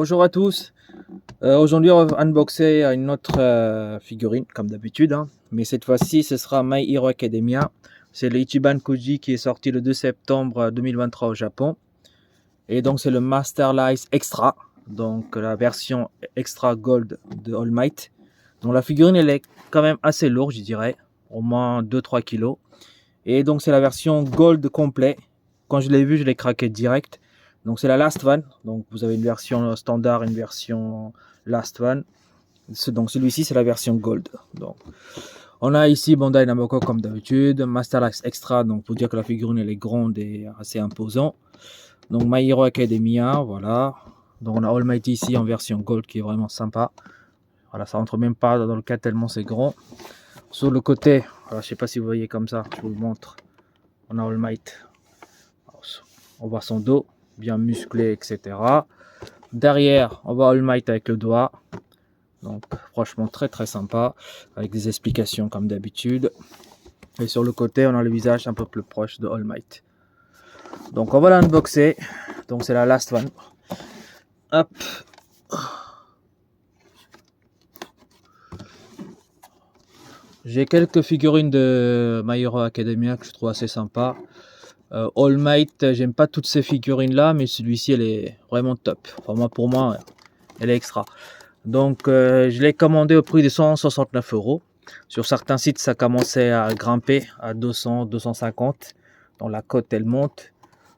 Bonjour à tous. Aujourd'hui, on va unboxer une autre figurine, comme d'habitude, hein. Mais cette fois-ci, ce sera My Hero Academia. C'est le Ichiban Koji qui est sorti le 2 septembre 2023 au Japon. Et donc, c'est le Master Lice Extra, donc la version Extra Gold de All Might. Donc, la figurine, elle est quand même assez lourde, je dirais, au moins 2-3 kg. Et donc, c'est la version Gold complet. Quand je l'ai vu, je l'ai craqué direct. Donc c'est la Last One, donc vous avez une version standard, une version Last One. Donc celui-ci c'est la version Gold. Donc on a ici Bandai Namco comme d'habitude, Master Lice Extra, donc pour dire que la figurine elle est grande et assez imposant. Donc My Hero Academia, voilà. Donc on a All Might ici en version Gold qui est vraiment sympa. Voilà, ça rentre même pas dans le cadre tellement c'est grand. Sur le côté, voilà, je sais pas si vous voyez comme ça, je vous le montre. On a All Might. On voit son dos bien musclé, etc. Derrière, on voit All Might avec le doigt. Donc, franchement, très sympa. Avec des explications comme d'habitude. Et sur le côté, on a le visage un peu plus proche de All Might. Donc, on va l'unboxer. Donc, c'est la Last One. Hop. J'ai quelques figurines de My Hero Academia que je trouve assez sympa. All Might, j'aime pas toutes ces figurines là, mais celui-ci elle est vraiment top. Enfin, pour moi, elle est extra. Donc je l'ai commandé au prix de 169 €. Sur certains sites, ça commençait à grimper à 200, 250. Donc la cote elle monte.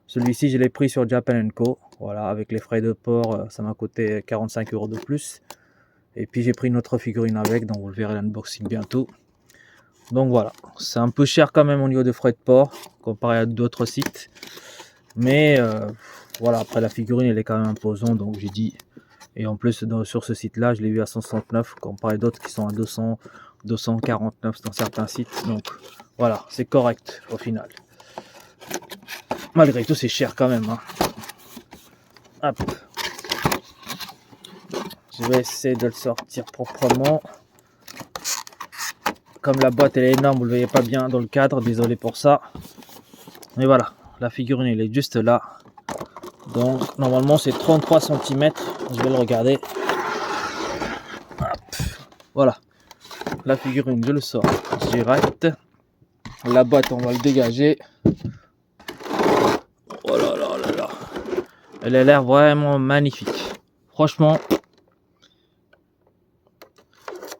Celui-ci, je l'ai pris sur Japan & Co. Voilà, avec les frais de port, ça m'a coûté 45 € de plus. Et puis j'ai pris une autre figurine avec, donc vous le verrez l'unboxing bientôt. Donc voilà, c'est un peu cher quand même au niveau de frais de port comparé à d'autres sites. Mais voilà, après la figurine elle est quand même imposante, donc j'ai dit. Et en plus sur ce site là, je l'ai eu à 169 comparé à d'autres qui sont à 200, 249 dans certains sites. Donc voilà, c'est correct au final. Malgré tout, c'est cher quand même, hein. Hop. Je vais essayer de le sortir proprement. Comme la boîte elle est énorme, vous ne le voyez pas bien dans le cadre, désolé pour ça. Mais voilà, la figurine elle est juste là. Donc normalement c'est 33 cm, je vais le regarder. Hop. Voilà, la figurine je le sors direct. La boîte on va le dégager. Oh là là là là. Elle a l'air vraiment magnifique. Franchement,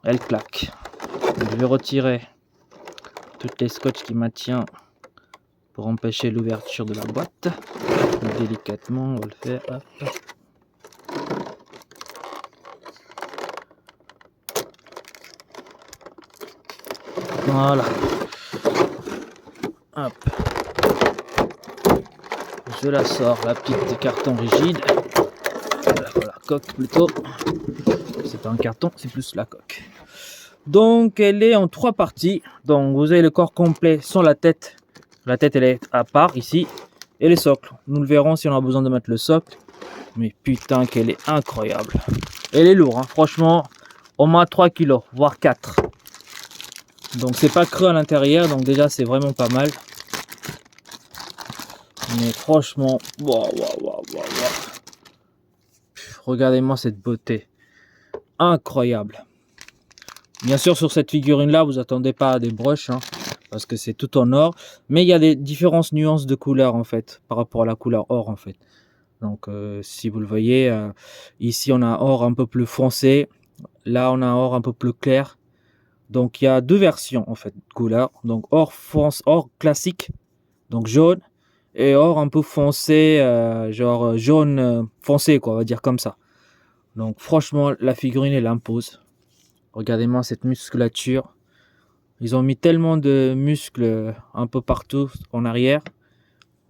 elle claque. Je vais retirer toutes les scotch qui maintiennent pour empêcher l'ouverture de la boîte. Délicatement, on va le faire. Hop. Voilà. Hop. Je la sors, la petite carton rigide. Voilà, coque plutôt. C'est pas un carton, c'est plus la coque. Donc elle est en 3 parties. Donc vous avez le corps complet sans la tête. La tête elle est à part ici. Et les socles. Nous le verrons si on a besoin de mettre le socle. Mais putain qu'elle est incroyable. Elle est lourde, hein. Franchement, au moins 3 kg, voire 4. Donc c'est pas creux à l'intérieur. Donc déjà c'est vraiment pas mal. Mais franchement, wow. Regardez-moi cette beauté. Incroyable. Bien sûr, sur cette figurine là, vous attendez pas à des brushes, hein, parce que c'est tout en or. Mais il y a des différentes nuances de couleurs en fait, par rapport à la couleur or en fait. Donc si vous le voyez, ici on a un or un peu plus foncé. Là on a un or un peu plus clair. Donc il y a deux versions en fait de couleurs. Donc or fonce, or classique, donc jaune. Et or un peu foncé, genre jaune foncé quoi, on va dire comme ça. Donc franchement, la figurine elle impose. Regardez-moi cette musculature. Ils ont mis tellement de muscles un peu partout en arrière.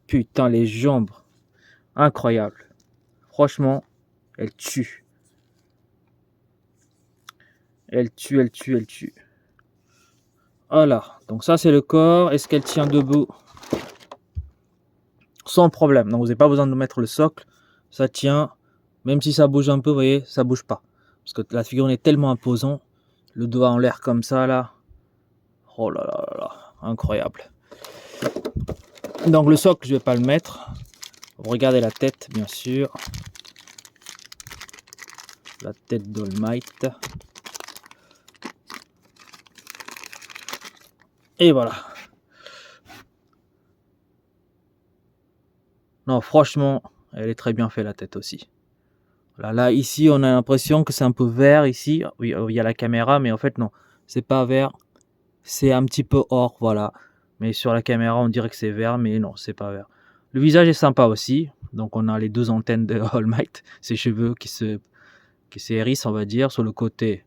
Putain, les jambes. Incroyable. Franchement, elle tue. Elle tue. Voilà. Donc ça, c'est le corps. Est-ce qu'elle tient debout? Sans problème. Donc vous n'avez pas besoin de mettre le socle. Ça tient. Même si ça bouge un peu, vous voyez, ça bouge pas. Parce que la figurine est tellement imposante. Le doigt en l'air comme ça, là. Oh là là là là. Incroyable. Donc le socle, je vais pas le mettre. Regardez la tête, bien sûr. la tête d'All Might. Et voilà. Non, franchement, elle est très bien faite la tête aussi. Là, ici, on a l'impression que c'est un peu vert ici. Oui, il y a la caméra, mais en fait, non. C'est pas vert. C'est un petit peu or, voilà. Mais sur la caméra, on dirait que c'est vert, mais non, c'est pas vert. Le visage est sympa aussi. Donc, on a les deux antennes de All Might. Ses cheveux qui s'hérissent, on va dire. Sur le côté,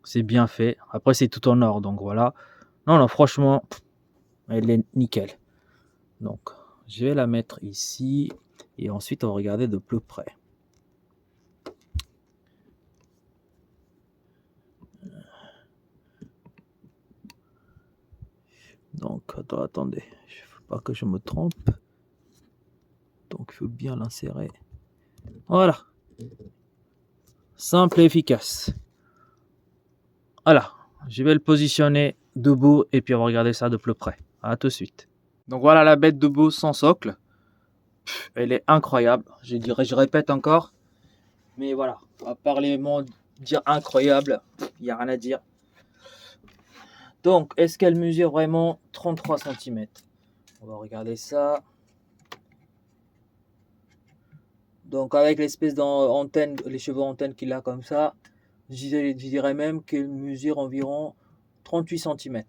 c'est bien fait. Après, c'est tout en or, donc voilà. Non, franchement, elle est nickel. Donc, je vais la mettre ici. Et ensuite, on va regarder de plus près. Donc, attendez, il ne faut pas que je me trompe. Donc, il faut bien l'insérer. Voilà. Simple et efficace. Voilà. Je vais le positionner debout et puis on va regarder ça de plus près. À tout de suite. Donc, voilà la bête debout sans socle. Elle est incroyable. Je répète encore. Mais voilà. À part les mots dire incroyable, il n'y a rien à dire. Donc, est-ce qu'elle mesure vraiment 33 cm? On va regarder ça. Donc, avec l'espèce d'antenne, les cheveux antenne qu'il a comme ça, je dirais même qu'elle mesure environ 38 cm.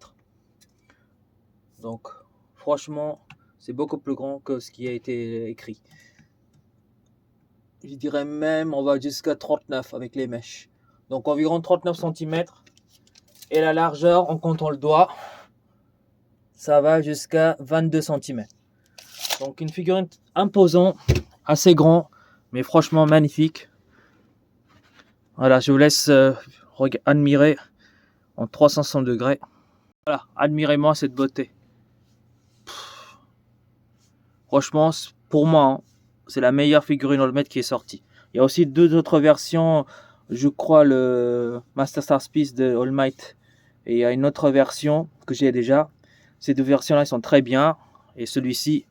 Donc, franchement, c'est beaucoup plus grand que ce qui a été écrit. Je dirais même, on va jusqu'à 39 avec les mèches. Donc, environ 39 cm. Et la largeur, en comptant le doigt, ça va jusqu'à 22 cm. Donc, une figurine imposante, assez grand, mais franchement magnifique. Voilà, je vous laisse admirer en 360 degrés. Voilà, admirez-moi cette beauté. Franchement, pour moi, hein, c'est la meilleure figurine All Might qui est sortie. Il y a aussi deux autres versions, je crois le Master Star Piece de All Might. Et il y a une autre version que j'ai déjà. Ces deux versions-là, ils sont très bien. Et celui-ci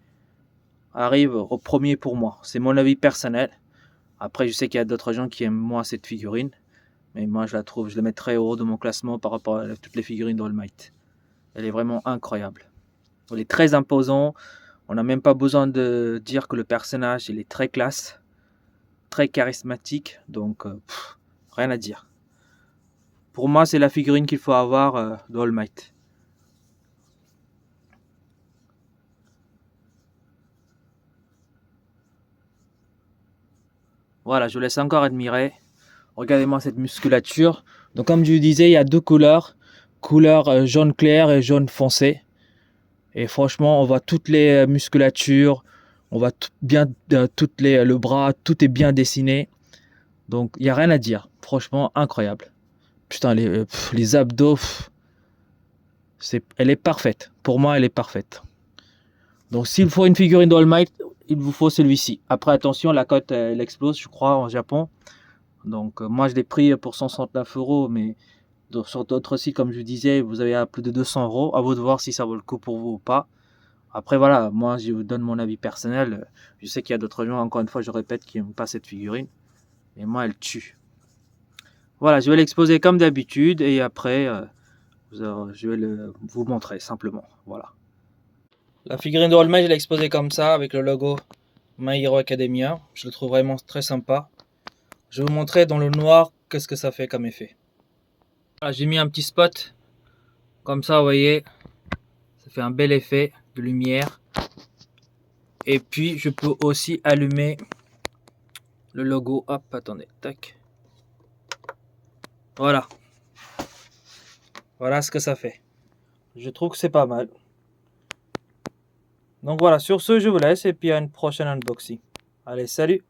arrive au premier pour moi. C'est mon avis personnel. Après, je sais qu'il y a d'autres gens qui aiment moins cette figurine. Mais moi, je la mettrais au haut de mon classement par rapport à toutes les figurines d'All Might. Elle est vraiment incroyable. Elle est très imposante. On n'a même pas besoin de dire que le personnage, il est très classe, très charismatique. Donc, rien à dire. Pour moi, c'est la figurine qu'il faut avoir d'All Might. Voilà, je vous laisse encore admirer. Regardez-moi cette musculature. Donc, comme je vous disais, il y a deux couleurs. Couleur jaune clair et jaune foncé. Et franchement, on voit toutes les musculatures. On voit bien le bras. Tout est bien dessiné. Donc, il n'y a rien à dire. Franchement, incroyable. Putain, les abdos, elle est parfaite. Pour moi, elle est parfaite. Donc, s'il faut une figurine d'All Might, il vous faut celui-ci. Après, attention, la cote, elle explose, je crois, en Japon. Donc, moi, je l'ai pris pour 169 €. Mais sur d'autres sites, comme je vous disais, vous avez à plus de 200 €. À vous de voir si ça vaut le coup pour vous ou pas. Après, voilà, moi, je vous donne mon avis personnel. Je sais qu'il y a d'autres gens, encore une fois, je répète, qui n'aiment pas cette figurine. Et moi, elle tue. Voilà, je vais l'exposer comme d'habitude. Et après, je vais vous montrer simplement. Voilà. La figurine de All Might, je l'ai exposée comme ça, avec le logo My Hero Academia. Je le trouve vraiment très sympa. Je vais vous montrer dans le noir qu'est-ce que ça fait comme effet. Voilà, j'ai mis un petit spot. Comme ça, vous voyez, ça fait un bel effet de lumière. Et puis, je peux aussi allumer le logo. Hop, attendez, tac. Voilà. Voilà ce que ça fait. Je trouve que c'est pas mal. Donc voilà, sur ce, je vous laisse et puis à une prochaine unboxing. Allez, salut!